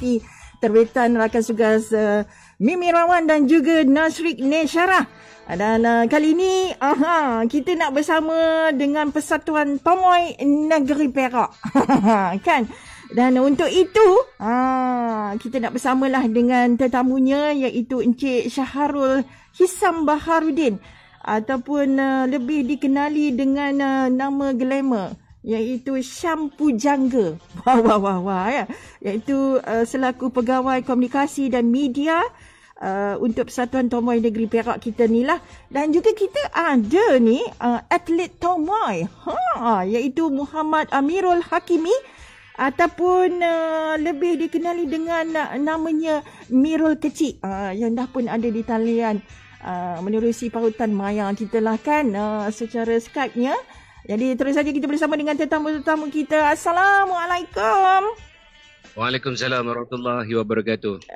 seperti terbitan rakan tugas Mimi Rawan dan juga Nasrik Nesyarah. Dan kali ini kita nak bersama dengan Persatuan Tomoy Negeri Perak. Kan? Dan untuk itu kita nak bersamalah dengan tetamunya iaitu Encik Syaharul Hisam Baharudin ataupun lebih dikenali dengan nama glamour iaitu Syam Pujangga. Wah ya. Iaitu selaku pegawai komunikasi dan media untuk Persatuan Tomoy Negeri Perak kita ni lah. Dan juga kita ada ni atlet Tomoy iaitu Muhammad Amirul Hakimi ataupun lebih dikenali dengan namanya Mirul Kecil yang dah pun ada di talian menerusi pautan maya kita lah kan secara Skype-nya. Jadi terus saja kita bersama dengan tetamu-tetamu kita. Assalamualaikum. Waalaikumsalam warahmatullahi wabarakatuh.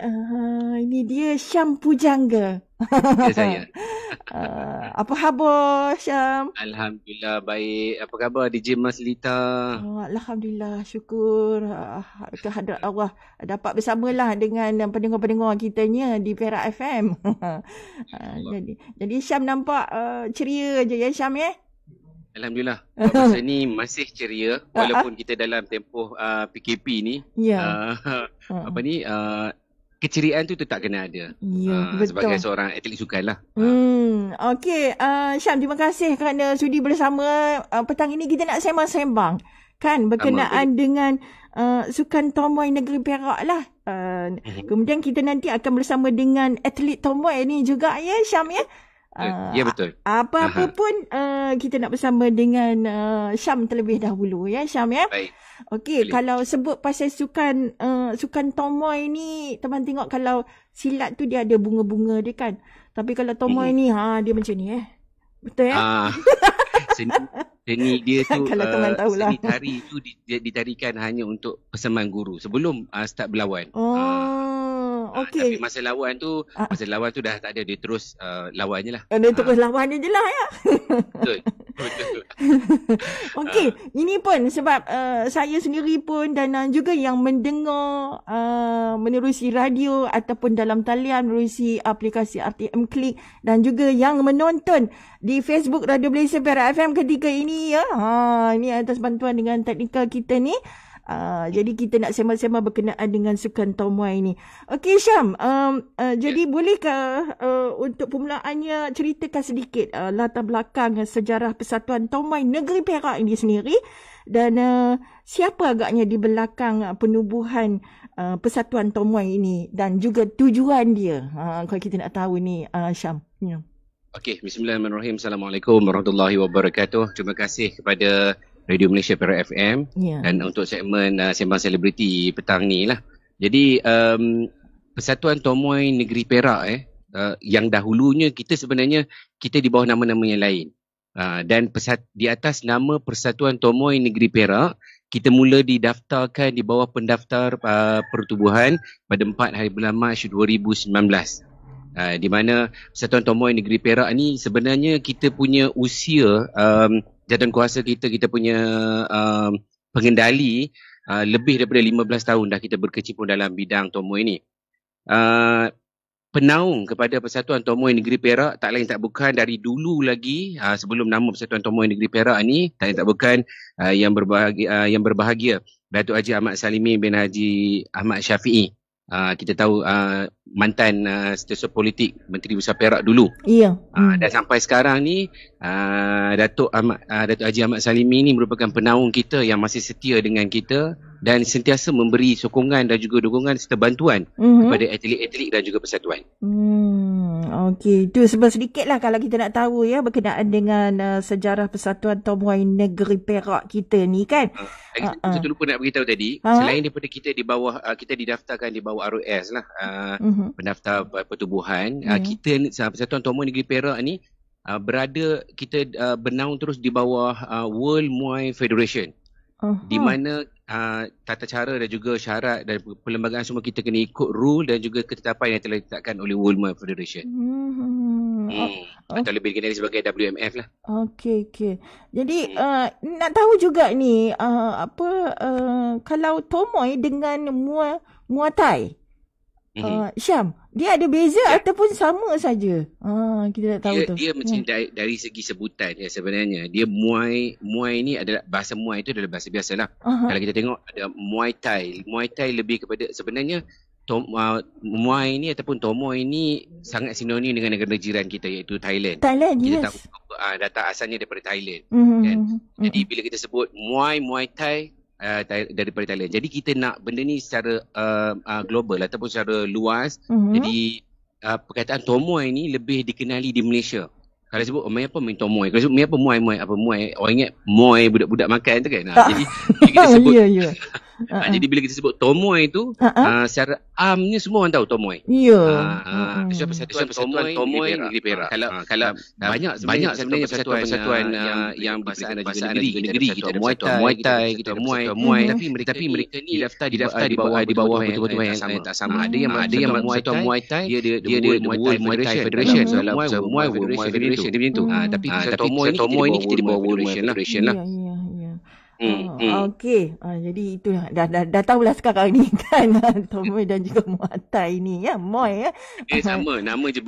Ini dia Syam Pujangga. Ya saya. Apa khabar Syam? Alhamdulillah baik. Apa khabar DJ Mas Lita? Alhamdulillah, syukur kehadrat Allah dapat bersamalah dengan pendengar-pendengar kitanya di Perak FM. Jadi Syam nampak ceria je ya Syam ya? Alhamdulillah. Masa ni masih ceria walaupun kita dalam tempoh PKP ni. Ya. Keceriaan tu tetap kena ada. Ya, betul. Sebagai seorang atlet sukan lah. Okey, Syam, terima kasih kerana sudi bersama. Petang ini kita nak sembang-sembang kan berkenaan dengan sukan Tomoy Negeri Perak lah. Kemudian kita nanti akan bersama dengan atlet Tomoy ni juga ya Syam ya. Ya betul. Apa-apa pun kita nak bersama dengan Syam terlebih dahulu ya Syam ya. Baik. Okey, kalau sebut pasal sukan Tomoy ni, teman tengok kalau silat tu dia ada bunga-bunga dia kan. Tapi kalau Tomoy ni dia macam ni Betul ya? Seni dia tu kalau teman tahulah. Seni tari tu ditarikan hanya untuk persembahan guru sebelum start berlawan. Okey. Tapi masa lawan tu dah tak ada, dia terus lawan je lah. Dia terus lawan je lah ya. Betul. Okey, ini pun sebab saya sendiri pun dan juga yang mendengar menerusi radio ataupun dalam talian menerusi aplikasi RTM Klik dan juga yang menonton di Facebook Radio Malaysia Perak FM ketika ini ya. Ini atas bantuan dengan teknikal kita ni. Jadi kita nak sembang-sembang berkenaan dengan sukan Tomoy ni. Okey Syam, jadi bolehkah untuk permulaannya ceritakan sedikit latar belakang sejarah Persatuan Tomoy Negeri Perak ini sendiri dan siapa agaknya di belakang penubuhan Persatuan Tomoy ini dan juga tujuan dia. Kalau kita nak tahu ni Syam. Ya. Okey, bismillahirrahmanirrahim. Assalamualaikum warahmatullahi wabarakatuh. Terima kasih kepada Radio Malaysia Perak FM dan untuk segmen Sembang Selebriti petang ni lah. Jadi Persatuan Tomoy Negeri Perak yang dahulunya kita sebenarnya kita di bawah nama-nama yang lain. Dan di atas nama Persatuan Tomoy Negeri Perak, kita mula didaftarkan di bawah pendaftar pertubuhan pada 4 hari bulan Mac 2019. Di mana Persatuan Tomoy Negeri Perak ni sebenarnya kita punya usia jawatan kuasa kita punya pengendali lebih daripada 15 tahun dah kita berkecimpung dalam bidang Tomoy ni. Penaung kepada Persatuan Tomoy Negeri Perak tak lain tak bukan dari dulu lagi sebelum nama Persatuan Tomoy Negeri Perak ni tak lain tak bukan yang berbahagia Datuk Haji Ahmad Salimi bin Haji Ahmad Syafiee. Kita tahu mantan setiausaha politik Menteri Besar Perak dulu. Iya. Dan sampai sekarang ni Datuk Haji Ahmad Salimi ni merupakan penaung kita yang masih setia dengan kita dan sentiasa memberi sokongan dan juga dukungan serta bantuan kepada atlet-atlet dan juga persatuan. Okey, itu sebab sedikitlah kalau kita nak tahu ya berkenaan dengan sejarah Persatuan Tomoy Negeri Perak kita ni kan. Saya lupa nak beritahu tadi, selain daripada kita di bawah kita didaftarkan di bawah ROS lah, pendaftar pertubuhan, kita Persatuan Tomoy Negeri Perak ni kita bernaung terus di bawah World Muay Federation. Di mana tata cara dan juga syarat dan perlembagaan semua kita kena ikut rule dan juga ketetapan yang telah ditetapkan oleh World Muay Federation. Atau lebih dikenali sebagai WMF lah. Okey. Jadi nak tahu juga ni kalau Tomoy dengan Muay Thai. Syam, dia ada beza ataupun sama saja? Kita tak tahu dia macam dari segi sebutan ya sebenarnya. Dia Muay ni adalah bahasa Muay itu adalah bahasa biasalah. Kalau kita tengok ada Muay Thai. Muay Thai lebih kepada sebenarnya Muay ni ataupun Tomoy ni sangat sinonim dengan negara jiran kita iaitu Thailand. Kita tahu datang asalnya daripada Thailand. Kan? Jadi bila kita sebut Muay Thai daripada Thailand. Jadi kita nak benda ni secara global ataupun secara luas. Jadi perkataan Tomoy ni lebih dikenali di Malaysia. Kalau sebut main apa main Tomoy. Kalau sebut main apa Muay apa Muay. Orang ingat Muay budak-budak makan tu kan. Jadi kita sebut jadi bila kita sebut Tomoy tu secara amnya semua orang tahu Tomoy. Persatuan Tomoy Negeri Perak. Kalau banyak sebenarnya persatuan yang berasal dari negeri kita ada Muay Thai, kita Muay, tapi mereka ni didaftar di bawah betul-betul yang tak sama. Ada yang Muay Thai dia World Muay Thai Federation. Muay Federation dia macam tu. Tapi Tomoy ni kita di bawah World Muay Federation lah. Okey. Jadi itu dah tahulah sekarang ni kan Tomoy dan juga Muay Thai ni ya. Muay ya. Sama, nama je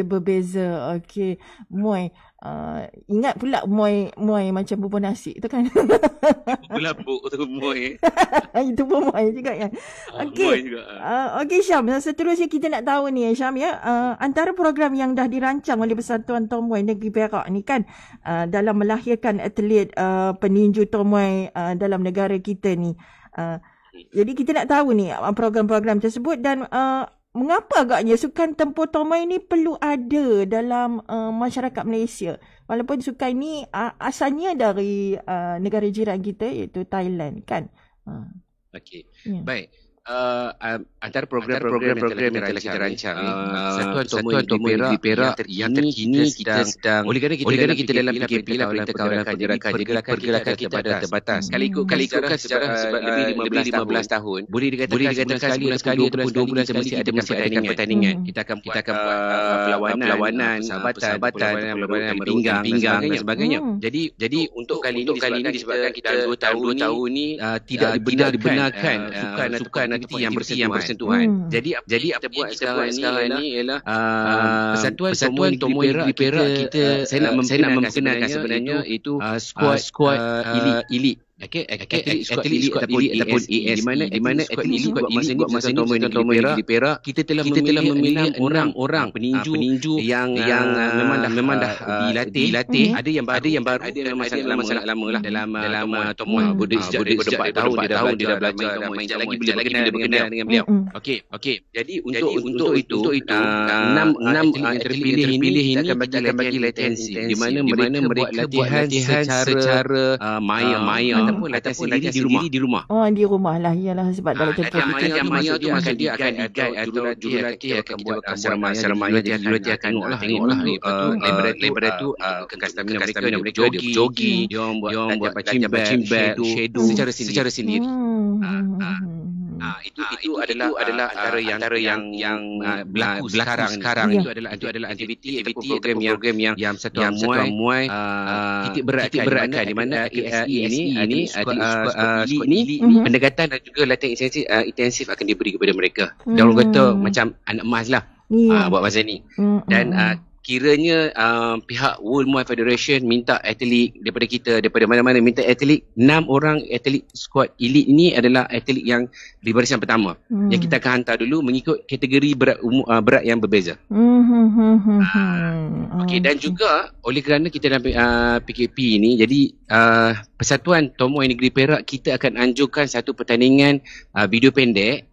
berbeza. Okey. Muay. Ingat pula Muay macam bubur nasi tu kan. Belabuk tu Muay. Itu pun Muay juga kan. Okey. Okey Syam, seterusnya kita nak tahu ni Syam ya, antara program yang dah dirancang oleh Persatuan Tomoy Negeri Perak ni kan dalam melahirkan atlet peninju Tomoy dalam negara kita ni. Jadi kita nak tahu ni program-program tersebut dan mengapa agaknya sukan tempur Tomoy ni perlu ada dalam masyarakat Malaysia. Walaupun sukan ni asalnya dari negara jiran kita iaitu Thailand kan. Okey. Baik. Antara program-program yang telah kita rancang Persatuan Tomoy Negeri Perak yang terkini kita sedang oleh kerana kita dalam PKP lah Perintah Pergerakan kita terbatas. Kalau ikutkan sejarah lebih 15 tahun boleh dikatakan sekali ataupun 2 bulan sekali kita mesti adakan pertandingan. Kita akan buat perlawanan, persahabatan, pinggang dan sebagainya. Jadi untuk kali ini disebabkan kita 2 tahun ni tidak dibenarkan sukan aktiviti yang bersentuhan. Jadi apa kita buat sekarang ni ialah Persatuan Tomoy Negeri Perak kita saya nak memperkenalkan sebenarnya itu squad elite. Atlet squad elite ataupun AS di mana atlet elite buat masa ni Tomoy Negeri Perak kita telah memilih orang peninju yang memang dah dilatih. Ada yang baru ada yang sangat lama lah dalam Tomoy. Sejak 4 tahun dia dah belajar Tomoy. Sekejap lagi bila berkenal dengan beliau. Okey. Jadi untuk itu 6 atlet yang terpilih ini akan bagi latihan di mana mereka buat latihan secara maya ataupun latihan sendiri di rumah. Di rumah lah. Iyalah sebab dalam tempoh latihan maya tu maksud dia akan di-guide atau jurulatih akan buat secara maya. Jurulatih akan tengoklah daripada tu kekal stamina mereka jogging, dia buat punching bag, shadow secara sendiri. Itu adalah antara yang berlaku sekarang. Itu adalah aktiviti program yang Persatuan Muay titik beratkan di mana ASE ini squad ini pendekatan dan juga latihan intensif akan diberi kepada mereka. Dan orang kata macam anak emas lah buat masa ni. Dan kiranya pihak World Muay Federation minta atlet daripada mana-mana minta atlet 6 orang atlet squad elite ini adalah atlet yang di barisan pertama yang kita akan hantar dulu mengikut kategori berat yang berbeza. Okey, dan juga oleh kerana kita dalam PKP ini jadi Persatuan Tomoy Negeri Perak kita akan anjurkan satu pertandingan video pendek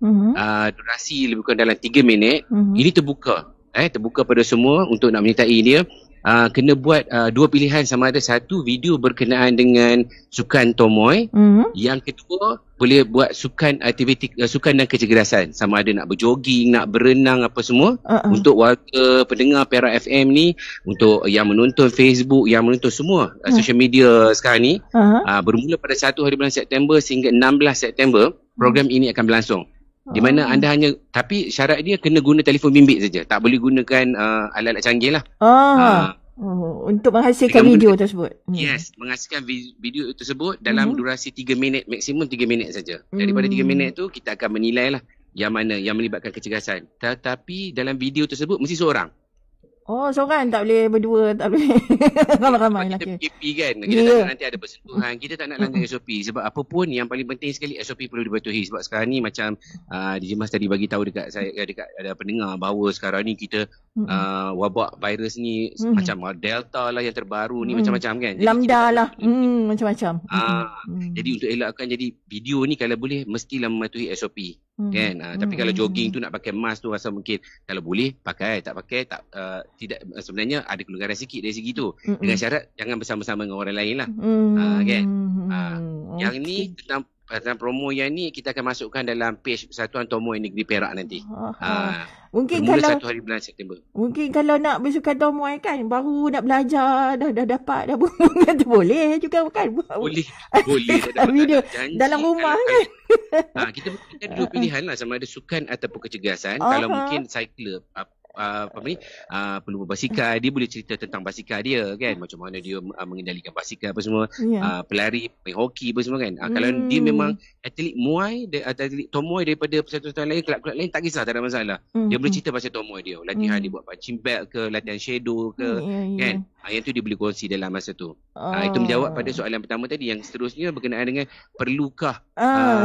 durasi lebih kurang dalam 3 minit. Ini terbuka pada semua untuk nak menyertai dia. Kena buat 2 pilihan, sama ada satu video berkenaan dengan sukan Tomoy, yang kedua boleh buat sukan dan kecergasan, sama ada nak berjoging, nak berenang apa semua. Untuk warga pendengar Perak FM ni, untuk yang menonton Facebook, yang menonton semua social media sekarang ni, bermula pada 1 hari bulan September sehingga 16 September program ini akan berlangsung. Di mana anda tapi syarat dia kena guna telefon bimbit saja. Tak boleh gunakan alat-alat canggih lah. Untuk menghasilkan video tersebut. Yes, menghasilkan video tersebut dalam durasi 3 minit, maksimum 3 minit saja. Daripada 3 minit tu kita akan menilai lah yang mana yang melibatkan kecergasan. Tetapi dalam video tersebut mesti seorang. Seorang, tak boleh berdua, tak boleh ramai-ramai lah. Kita PKP kan, kita tak nak nanti ada persentuhan, kita tak nak langgar SOP. Sebab apa pun yang paling penting sekali SOP perlu dipatuhi. Sebab sekarang ni macam DJ Mas tadi bagi tahu dekat saya, dekat ada pendengar bahawa sekarang ni kita wabak virus ni macam Delta lah yang terbaru ni, macam-macam kan. Jadi Lambda lah, macam-macam. Jadi untuk elakkan jadi video ni kalau boleh mestilah mematuhi SOP. Kan, tapi kalau jogging tu nak pakai mask tu rasa mungkin kalau boleh pakai, tak pakai tak tidak, sebenarnya ada kelonggaran sikit dari segi tu, dengan syarat jangan bersama-sama dengan orang lain lah. Kan, yang ni tentang promo yang ni kita akan masukkan dalam page Persatuan Tomoy Negeri Perak nanti. Mungkin bermula kalau 1 hari bulan September. Mungkin kalau nak bersukan tomoy kan, baru nak belajar dah dapat dah tu boleh juga kan? Boleh video dalam rumah kan. Kita ada dua pilihan lah, sama ada sukan ataupun kecergasan. Kalau mungkin cycler perlu berbasikal, dia boleh cerita tentang basikal dia kan, macam mana dia mengendalikan basikal apa semua, pelari, main hoki apa semua kan. Kalau dia memang atlet muay, atlet tomoy daripada persatuan lain, kelab-kelab lain, tak kisah, tak ada masalah. Dia boleh cerita pasal tomoy dia, latihan dia buat punching bag ke, latihan shadow ke, kan. Yang tu dia boleh kongsi dalam masa tu. Itu menjawab pada soalan pertama tadi. Yang seterusnya berkenaan dengan perlukah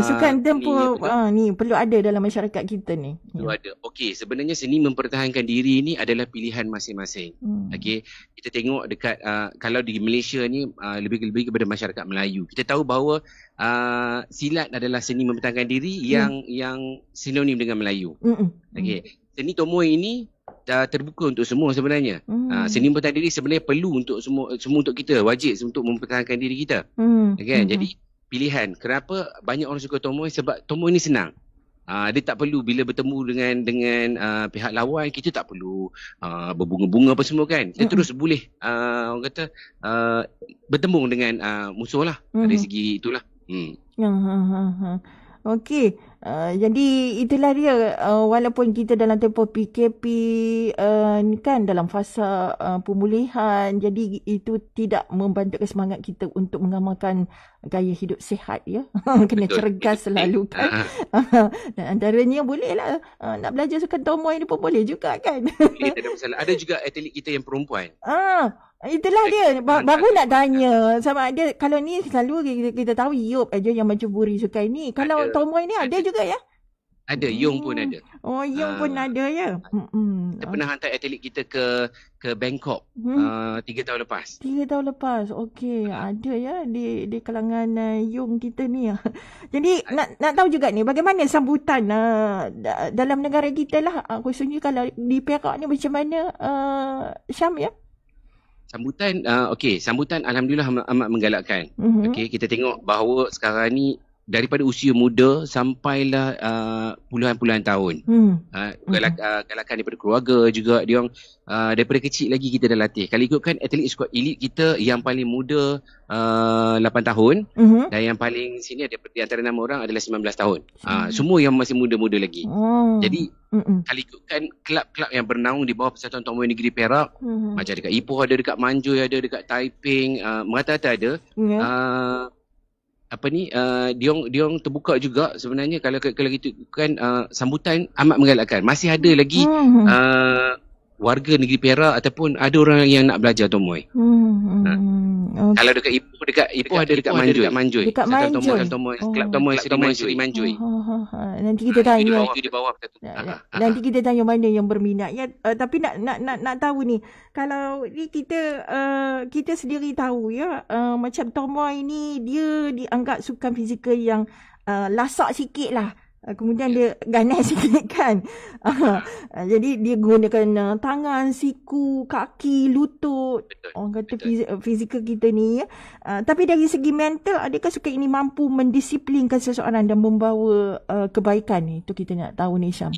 sukan tempur ni perlu ada dalam masyarakat kita ni. Perlu ada. Okey, sebenarnya seni mempertahankan diri ni adalah pilihan masing-masing. Okey, kita tengok dekat kalau di Malaysia ni lebih kepada masyarakat Melayu. Kita tahu bahawa silat adalah seni mempertahankan diri yang sinonim dengan Melayu. Okey, seni tomoy ini terbuka untuk semua sebenarnya. Seni mempertahankan diri sebenarnya perlu untuk semua untuk kita, wajib untuk mempertahankan diri kita. Okay? Jadi pilihan. Kenapa banyak orang suka tomoy? Sebab tomoy ni senang. Dia tak perlu bila bertemu dengan pihak lawan, kita tak perlu berbunga-bunga apa semua kan. Kita terus boleh orang kata bertemu dengan musuh lah. Dari segi itulah. Okey. Jadi itulah dia, walaupun kita dalam tempoh PKP ni kan dalam fasa pemulihan, jadi itu tidak membantutkan semangat kita untuk mengamalkan gaya hidup sihat ya. Kena cergas selalu kan. Dan antaranya bolehlah nak belajar sukan tomoy ni pun boleh juga kan. Boleh, tak ada masalah. Ada juga atlet kita yang perempuan. Itulah dia. Baru nak tanya sama ada kalau ni selalu kita tahu Yop aja yang mencuburi sukan ni. Kalau tomoy ni ada juga ya? Ada, Yong pun ada. Yong pun ada ya. Kita pernah hantar atlet kita ke Bangkok 3 tahun lepas. 3 tahun lepas. Okey, ada ya di kalangan Yong kita ni. Jadi nak tahu juga ni bagaimana sambutan dalam negara kita lah, khususnya kalau di Perak ni macam mana Syam ya? Sambutan, sambutan alhamdulillah amat menggalakkan. Okey, kita tengok bahawa sekarang ni daripada usia muda sampailah puluhan-puluhan tahun. Galakan daripada keluarga juga, dia orang daripada kecil lagi kita dah latih. Kalau ikutkan atlet squad elite kita yang paling muda 8 tahun dan yang paling sini ada di antara 6 orang adalah 19 tahun. Semua yang masih muda-muda lagi. Jadi kalau ikutkan kelab-kelab yang bernaung di bawah Persatuan Tomoy Negeri Perak, macam dekat Ipoh ada, dekat Manjoy ada, dekat Taiping, merata-rata ada. Diorang terbuka juga sebenarnya. Kalau gitu kan sambutan amat menggalakkan. Masih ada lagi warga negeri Perak ataupun ada orang yang nak belajar tomoy. Kalau dekat Ipoh ada dekat Manjoy. Dekat Manjoy. Kelab tomoy Seri Manjoy. Nanti kita tanya. Di bawah. Nanti kita tanya mana yang berminat ya. Tapi nak tahu ni, kalau ni kita sendiri tahu ya, macam tomoy ni dia dianggap sukan fizikal yang lasak sikit lah. Kemudian dia ganas sikit kan. Jadi dia gunakan tangan, siku, kaki, lutut. Orang kata fizikal kita ni ya. Tapi dari segi mental, adakah sukan ini mampu mendisiplinkan seseorang dan membawa kebaikan ni? Itu kita nak tahu ni Syam.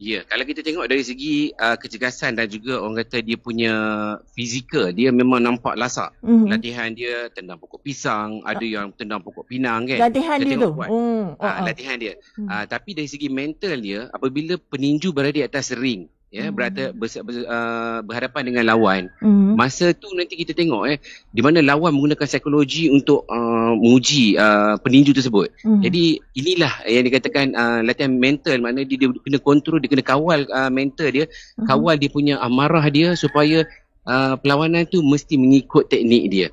Ya, kalau kita tengok dari segi kecergasan dan juga orang kata dia punya fizikal, dia memang nampak lasak. Latihan dia tendang pokok pisang, ada yang tendang pokok pinang kan. Latihan dia tu. Latihan dia. Tapi dari segi mental dia, apabila peninju berada di atas ring, berhadapan dengan lawan. Masa tu nanti kita tengok di mana lawan menggunakan psikologi untuk menguji peninju tersebut. Jadi inilah yang dikatakan latihan mental, maknanya dia kena kontrol, dia kena kawal mental dia, kawal dia punya amarah dia supaya perlawanan tu mesti mengikut teknik dia.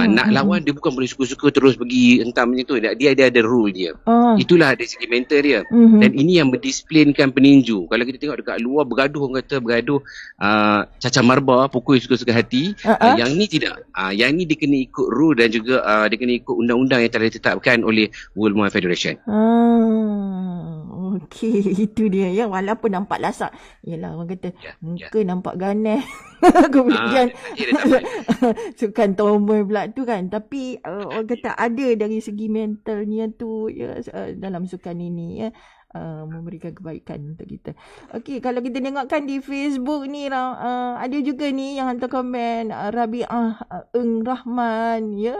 Nak lawan dia bukan boleh suka-suka terus pergi hentam macam tu. Dia ada rule dia. Itulah dari segi mental dia. Dan ini yang mendisiplinkan peninju. Kalau kita tengok dekat luar bergaduh, orang kata bergaduh cacah marba, pukul suka-suka hati. Yang ni tidak. Yang ni dia kena ikut rule dan juga dia kena ikut undang-undang yang telah ditetapkan oleh World Muay Federation. Okey, itu dia ya. Walaupun nampak lasak, yelah orang kata muka nampak ganas. Kemudian sukan tomoy pula tu kan. Tapi orang kata ada dari segi mentalnya tu ya, dalam sukan ini ya. Memberikan kebaikan untuk kita. Okey, kalau kita tengokkan di Facebook ni ada juga ni yang hantar komen Rabi'ah Rahman ya,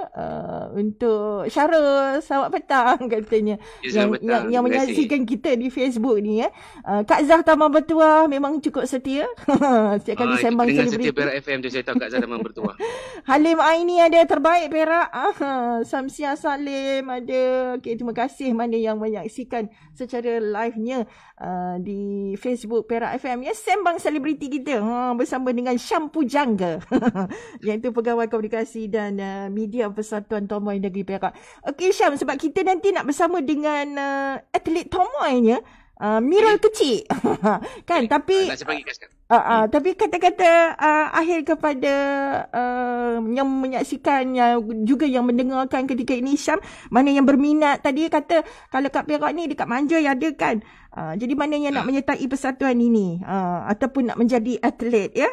untuk Syarul, selamat petang katanya. Yang menyaksikan kita di Facebook ni ya. Kak Zah Taman Bertuah memang cukup setia. Setiap kali sembang selebriti. Setia Perak FM tu saya tahu Kak Zah Taman Bertuah. Halim Aini ada terbaik Perak. Samsia Salim ada. Okey, terima kasih mana yang menyaksikan secara live-nya di Facebook Perak FM ya, sembang selebriti kita bersama dengan Syam Pujangga iaitu pegawai komunikasi dan media Persatuan Tomoy Negeri Perak. Okey Syam, sebab kita nanti nak bersama dengan atlet tomoynya Mirul Kecil kan, tapi tapi kata-kata akhir kepada yang menyaksikan juga yang mendengarkan ketika ini Syam, mana yang berminat tadi kata kalau kat Perak ni dekat Manjoy ada kan. Jadi mana yang nak menyertai persatuan ini ataupun nak menjadi atlet ya.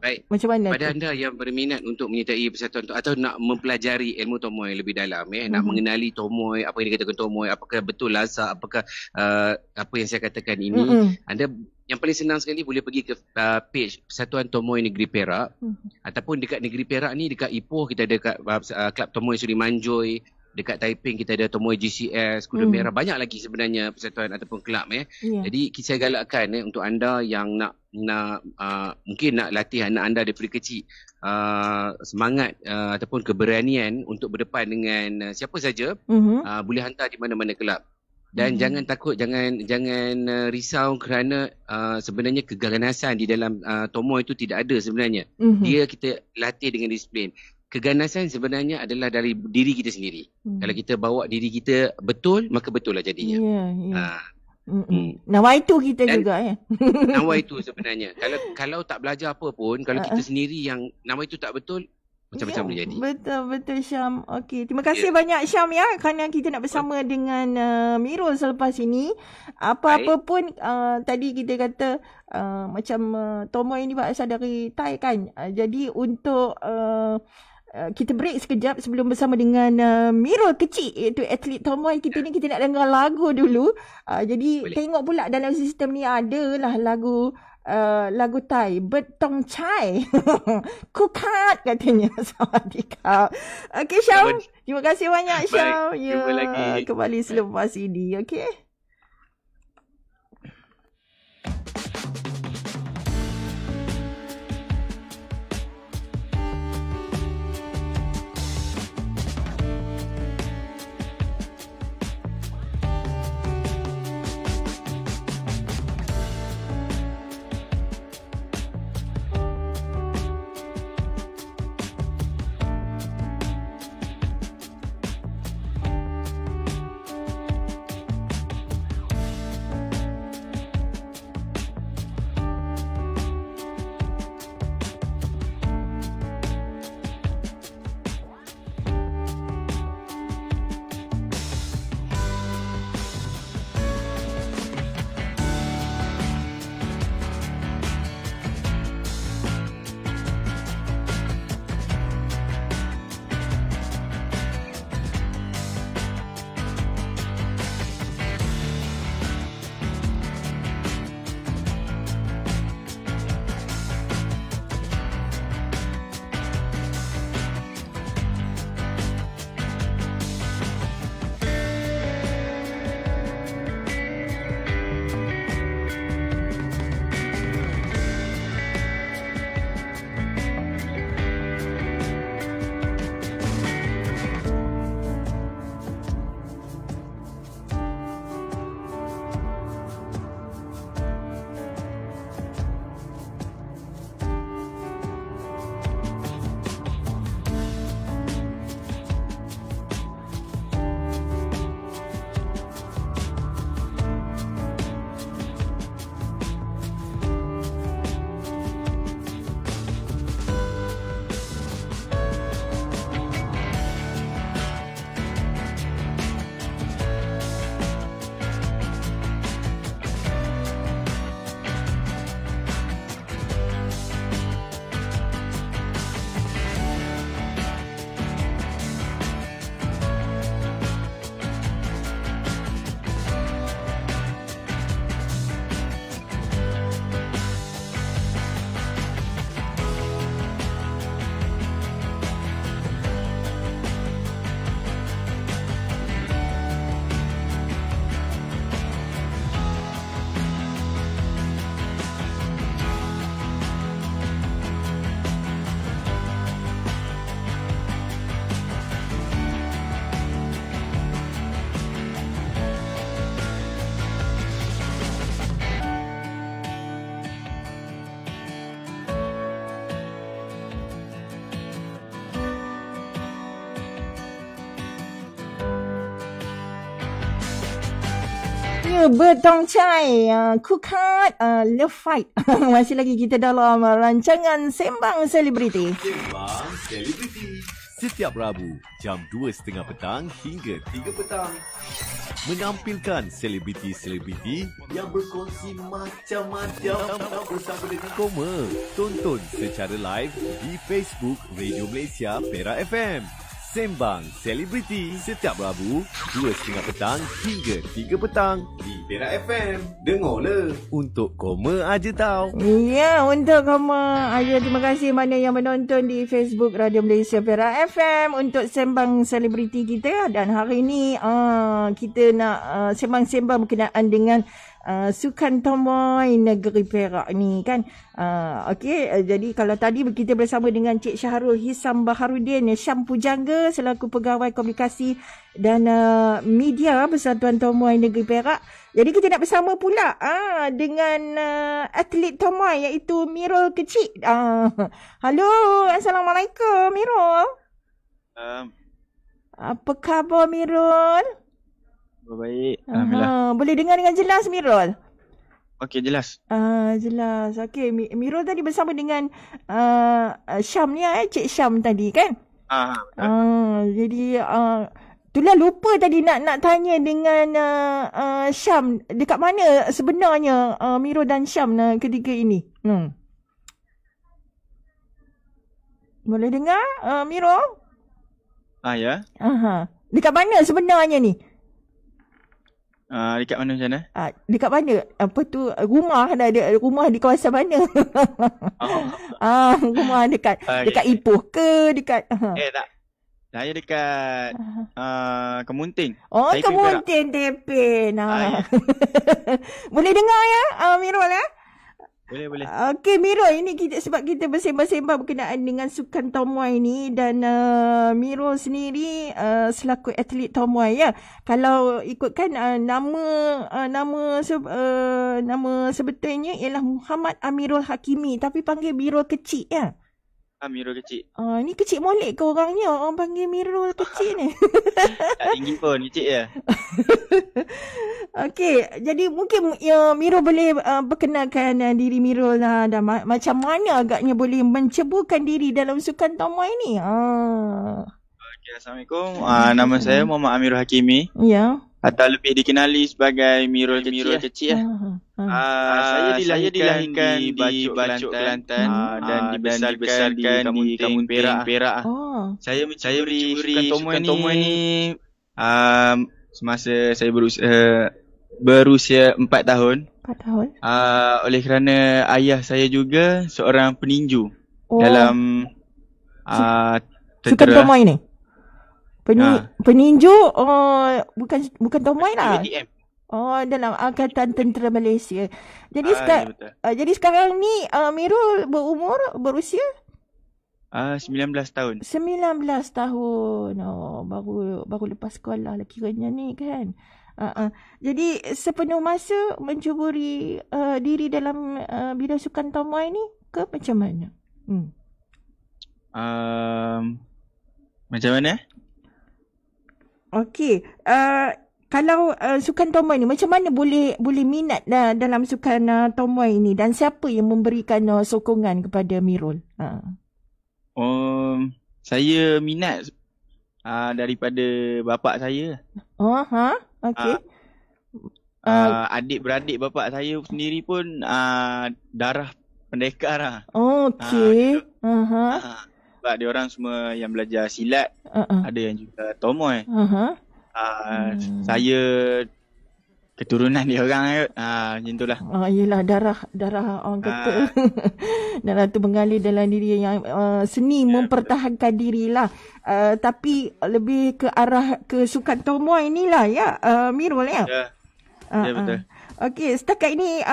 Baik. Macam mana pada anda yang berminat untuk menyertai persatuan atau nak mempelajari ilmu tomoy lebih dalam nak mengenali tomoy, apa yang dikatakan tomoy, apakah betul lasak, apakah apa yang saya katakan ini, anda yang paling senang sekali boleh pergi ke page Persatuan Tomoy Negeri Perak ataupun dekat Negeri Perak ni dekat Ipoh kita ada Kelab Tomoy Seri Manjoy, dekat Taiping kita ada Tomoy GCS, Kuda Merah, banyak lagi sebenarnya persatuan ataupun kelab Jadi saya galakkan untuk anda yang nak mungkin nak latih anak anda daripada kecil semangat ataupun keberanian untuk berdepan dengan siapa saja, boleh hantar di mana-mana kelab. Dan jangan takut, jangan risau kerana sebenarnya keganasan di dalam tomoy itu tidak ada sebenarnya. Dia kita latih dengan disiplin. Keganasan sebenarnya adalah dari diri kita sendiri. Kalau kita bawa diri kita betul, maka betul lah jadinya. Nawaitu kita dan juga nawaitu sebenarnya. Kalau tak belajar apa pun, kalau kita sendiri yang nawaitu tak betul, macam-macam boleh jadi. Betul Syam. Okey, terima kasih banyak Syam ya kerana kita nak bersama dengan Mirul selepas ini. Apa-apa pun tadi kita kata macam tomoy ini berasal dari Thai kan. Jadi untuk kita break sekejap sebelum bersama dengan Mirul Kecil iaitu atlet tomoy kita ni, kita nak dengar lagu dulu. Jadi boleh. Tengok pula dalam sistem ni adalah lagu Thai Betong Chai Kukat katanya. Sawadikap. Okey Syam, terima kasih banyak Syam. Jumpa lagi. Kembali selepas ini. Okey. Ya, Betong Chai, Kukat, Love Fight. Masih lagi kita dalam rancangan Sembang Selebriti. Sembang Selebriti. Setiap Rabu, jam 2.30 petang hingga 3 petang. Menampilkan selebriti-selebriti yang berkongsi macam-macam bersama dengan Koma. Tonton secara live di Facebook Radio Malaysia Perak FM. Sembang Selebriti setiap Rabu 2.30 petang hingga 3 petang di Perak FM. Dengarlah, untuk Koma aja tau. Ya, untuk Koma aja. Terima kasih mana yang menonton di Facebook Radio Malaysia Perak FM untuk Sembang Selebriti kita. Dan hari ini kita nak sembang-sembang berkenaan dengan Sukan Tomoy Negeri Perak ni kan. Okey, jadi kalau tadi kita bersama dengan Cik Syahrul Hisam Baharudin Syam Pujangga selaku Pegawai Komunikasi dan Media Persatuan Tomoy Negeri Perak. Jadi kita nak bersama pula dengan atlet Tomoy iaitu Mirul Kecik. Halo, Assalamualaikum Mirul. Apa khabar Mirul? Baik, alhamdulillah. Boleh dengar dengan jelas Mirul? Okey, jelas. Jelas. Okey, Mirul tadi bersama dengan Syam ni, Cik Syam tadi kan? Jadi itulah lupa tadi nak tanya dengan Syam, dekat mana sebenarnya Mirul dan Syam ketika ini? Boleh dengar Mirul? Ya. Dekat mana sebenarnya ni? Dekat mana macam mana? Dekat mana? Apa tu? Rumah ada rumah di kawasan mana? Rumah dekat Ipoh ke dekat? Tak. Saya dekat Kemunting. Kemunting Tepin. Ya. Boleh dengar ya Mirul ya? Boleh. Okey Mirul, ini sebab kita bersembang-sembang berkenaan dengan Sukan Tomoy ni dan Mirul sendiri selaku atlet Tomoy ya. Kalau ikutkan nama sebetulnya ialah Muhammad Amirul Hakimi tapi panggil Mirul Kecik ya. Mirul Kecik. Ni kecik molek ke orangnya? Orang panggil Mirul Kecik ni. Tak tinggi pun, kecik je. Okey, jadi mungkin Mirul boleh perkenalkan diri Mirul dan macam mana agaknya boleh menceburkan diri dalam Sukan Tomoy ni. Okey, Assalamualaikum. Nama saya Muhammad Amirul Hakimi. Ya. Atau lebih dikenali sebagai Mirul Kecik. Saya dilahirkan di Bacok, Kelantan dan dibesarkan di Kamunting, Perak. Saya mencuri Sukan Tomoy ni semasa saya berusia 4 tahun. 4 tahun. Oleh kerana ayah saya juga seorang peninju dalam Sukan Tomoy ni. Peninju bukan Tomoy lah. PDM. Dalam Angkatan Tentera Malaysia. Jadi sekarang ni Mirul berusia 19 tahun. 19 tahun. Baru lepas sekolah lah kiranya ni kan. Jadi sepenuh masa mencuburi diri dalam bidang Sukan Tomoy ni ke macam mana? Macam mana? Okey, kalau Sukan Tomoy ni macam mana boleh minat dalam Sukan Tomoy ni dan siapa yang memberikan sokongan kepada Mirul? Saya minat daripada bapa saya. Okey. Adik-beradik bapa saya sendiri pun darah pendekar lah. Okey. Sebab dia orang semua yang belajar silat, ada yang juga Tomoy. Saya keturunan dia orang macam itulah. Yelah darah orang kata. Darah tu mengalir dalam diri yang seni mempertahankan dirilah. Tapi lebih ke arah ke Sukan Tomoy inilah ya Mirul ya. Ya betul. Okey, setakat ini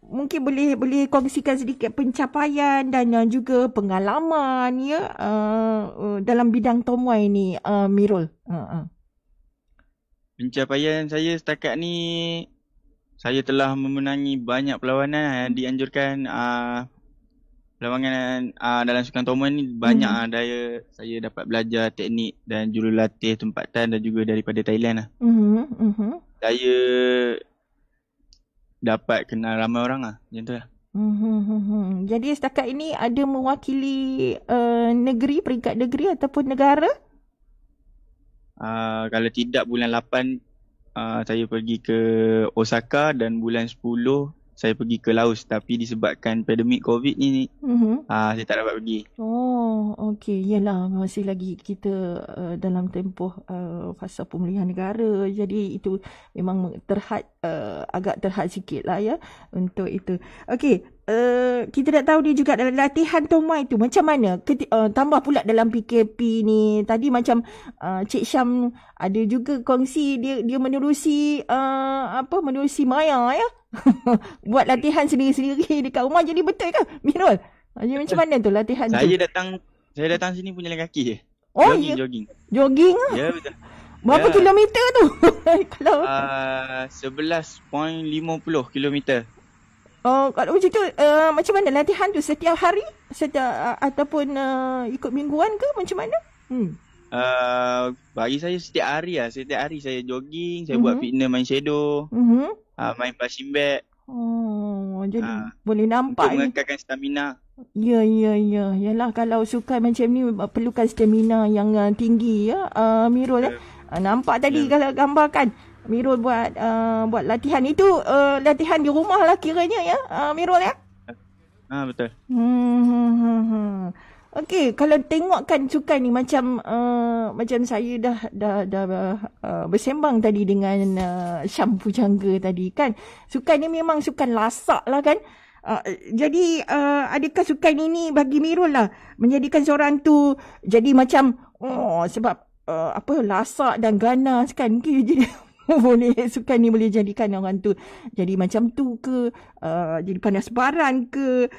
mungkin boleh kongsikan sedikit pencapaian dan juga pengalaman ya dalam bidang Tomoy ni Mirul. Pencapaian saya setakat ni, saya telah memenangi banyak perlawanan yang dianjurkan. Perlawanan dalam Sukan Tomoy ni banyak daya saya dapat belajar teknik dan jurulatih tempatan dan juga daripada Thailand lah. Saya dapat kenal ramai orang lah. Macam tu lah. Jadi setakat ini ada mewakili negeri, peringkat negeri ataupun negara? Kalau tidak bulan 8 saya pergi ke Osaka dan bulan 10 saya pergi ke Laos, tapi disebabkan pandemik COVID ni saya tak dapat pergi. Oh, okey. Yalah, masih lagi kita dalam tempoh fasa pemulihan negara. Jadi itu memang agak terhad sikit lah ya untuk itu. Okey, kita nak tahu dia juga dalam latihan Tomoy tu macam mana? Tambah pula dalam PKP ni. Tadi macam Cik Syam ada juga kongsi dia menerusi menerusi Maya ya. Buat latihan sendiri-sendiri dekat rumah. Jadi betul ke Mirul? Jadi macam mana tu latihan Saya tu? Saya datang sini pun jalan kaki je. Oh, Jogging. Jogging? Ya, betul. Berapa kilometer tu? Kalau 11.50 kilometer. Oh, kalau macam tu macam mana latihan tu? Setiap hari? Ataupun ikut mingguan ke? Macam mana? Bagi saya setiap hari lah. Setiap hari saya jogging, saya buat fitness, main shadow, main punching bag. Oh, jadi boleh nampak untuk mengekalkan stamina. Ya. Yalah, kalau sukan macam ni perlukan stamina yang tinggi ya, Mirul ya. Nampak tadi kalau gambarkan Mirul buat latihan itu, latihan di rumah lah kiranya ya, Mirul ya. Betul. Okey, kalau tengokkan sukan ni macam saya dah bersembang tadi dengan Syam Pujangga tadi kan. Sukan ni memang sukan lasak lah kan. Jadi adakah sukan ini bagi Mirul lah menjadikan seorang tu jadi macam sebab lasak dan ganas kan. Jadi boleh sukan ni boleh jadikan orang tu jadi macam tu ke, jadi panas baran ke.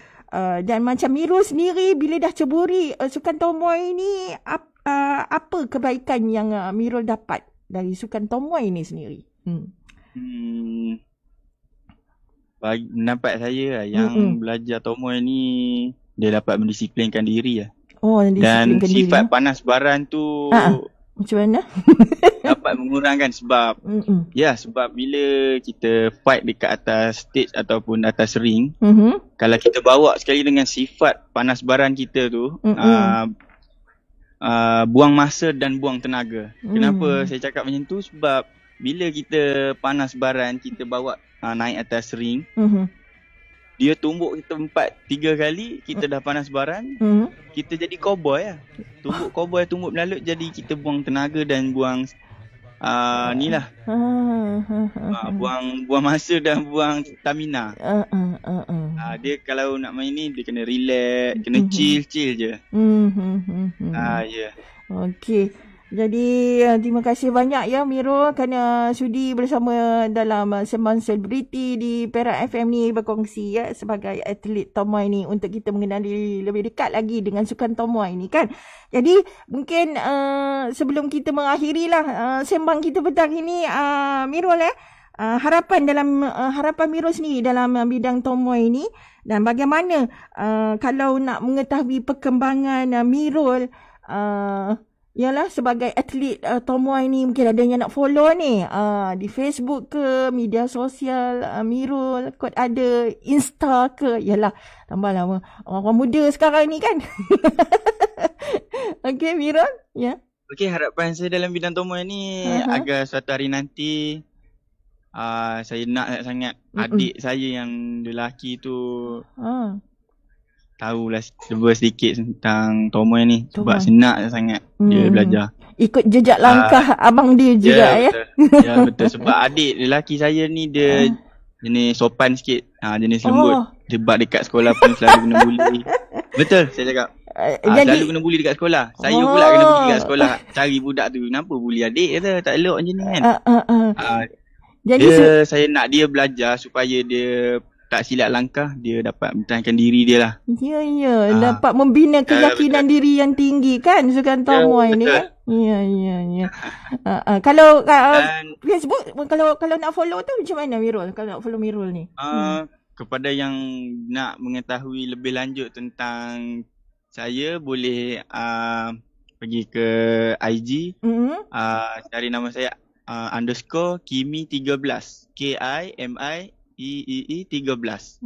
Dan macam Mirul sendiri bila dah ceburi sukan Tomoy ni, apa kebaikan yang Mirul dapat dari sukan Tomoy ni sendiri? Bagi pendapat saya yang belajar Tomoy ni dia dapat mendisiplinkan diri lah. Oh, dan sifat panas baran tu macam mana? dapat mengurangkan sebab sebab bila kita fight dekat atas stage ataupun atas ring, kalau kita bawa sekali dengan sifat panas baran kita tu, buang masa dan buang tenaga. Kenapa saya cakap macam tu? Sebab bila kita panas baran, kita bawa naik atas ring, dia tumbuk kita 3 kali, kita dah panas baran, kita jadi cowboy lah. Tumbuk cowboy, tumbuk melalut, jadi kita buang tenaga dan buang buang masa dan buang stamina. Dia kalau nak main ni dia kena relax, kena chill je. Okey. Jadi terima kasih banyak ya Mirul kerana sudi bersama dalam Sembang Selebriti di Perak FM ni, berkongsi ya sebagai atlet Tomoy ni untuk kita mengenali lebih dekat lagi dengan sukan Tomoy ni kan. Jadi mungkin sebelum kita mengakhiri lah sembang kita petang ini, Mirul ya, harapan Mirul sendiri dalam bidang Tomoy ni, dan bagaimana kalau nak mengetahui perkembangan Mirul yalah sebagai atlet Tomoy ni, mungkin ada yang nak follow ni di Facebook ke, media sosial Mirul, kot ada Insta ke, yalah tambah lama orang muda sekarang ni kan. Okey Mirul ya. Okey, harapan saya dalam bidang Tomoy ni agar suatu hari nanti saya nak sangat adik saya yang lelaki tu tahulah sedikit tentang Tomoy ni. Sebab senang sangat dia belajar. Ikut jejak langkah abang dia juga ya. Ya betul. Sebab adik lelaki saya ni dia jenis sopan sikit, jenis lembut. Sebab dekat sekolah pun selalu kena bully. Betul saya cakap. Selalu kena bully dekat sekolah. Saya pula kena bully dekat sekolah. Cari budak tu, kenapa bully adik, kata tak elok macam ni kan. Jadi saya nak dia belajar supaya dia tak silap langkah, dia dapat mempertahankan diri dia lah. Ya, dapat membina keyakinan diri yang tinggi kan sukan Tomoy ni kan. Ya. Kalau Facebook, kalau nak follow tu macam mana Mirul? Kalau nak follow Mirul ni? Kepada yang nak mengetahui lebih lanjut tentang saya, boleh pergi ke IG, cari nama saya _Kimi13, KIMI IEE13.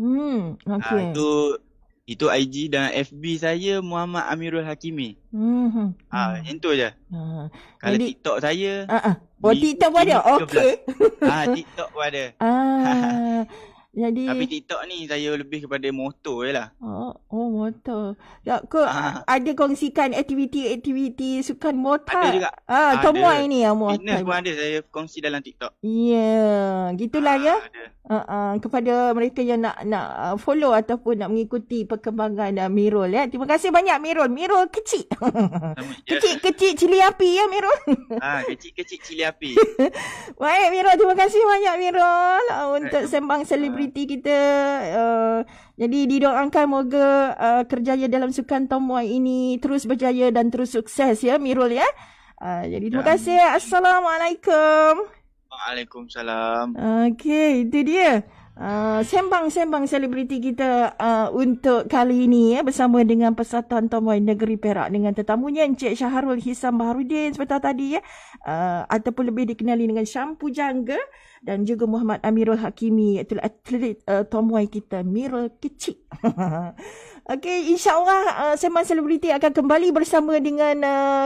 Okey. Itu IG dan FB saya Muhammad Amirul Hakimi. Yang tu je. Kalau Jadi, TikTok saya TikTok pun ada. Okey. TikTok pun ada. Jadi Tapi TikTok ni saya lebih kepada motor je lah. Motor. Ada kongsikan aktiviti sukan motor. Ada juga. Tomoy ni motor. Fitness pun ada saya kongsi dalam TikTok. Gitulah ya. Ada. Kepada mereka yang nak follow ataupun nak mengikuti perkembangan Mirul ya. Terima kasih banyak Mirul. Mirul kecil. Kecil cili api ya Mirul. Kecil cili api. Baik Mirul, terima kasih banyak Mirul untuk sembang selebriti kita. Jadi didoakan moga kerjaya dalam sukan tomoy ini terus berjaya dan terus sukses ya Mirul ya. Jadi terima kasih. Assalamualaikum. Waalaikumsalam. Okey, itu dia. Sembang-sembang selebriti kita untuk kali ini ya, bersama dengan Persatuan Tomoy Negeri Perak dengan tetamunya Encik Syahrul Hisam Baharudin seperti tadi ya, ataupun lebih dikenali dengan Syam Pujangga, dan juga Muhammad Amirul Hakimi, iaitu atlet Tomoy kita Mirul kecil. Okey, insya-Allah sembang selebriti akan kembali bersama dengan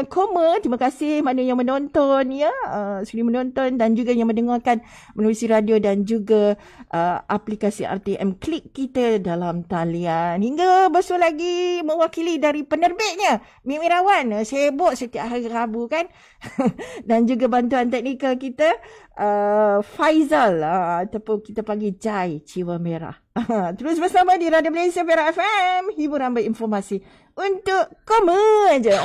Koma. Terima kasih mana yang menonton ya, sudi menonton dan juga yang mendengarkan menerusi radio dan juga aplikasi RTM Klik kita dalam talian. Hingga besok lagi mewakili dari penerbitnya Mimi Rawan, sibuk setiap hari Rabu kan. Dan juga bantuan teknikal kita Faizal, ataupun kita panggil Jai Jiwa Merah. Terus bersama di Radio Malaysia Perak FM, hiburan berinformasi untuk kamu aja.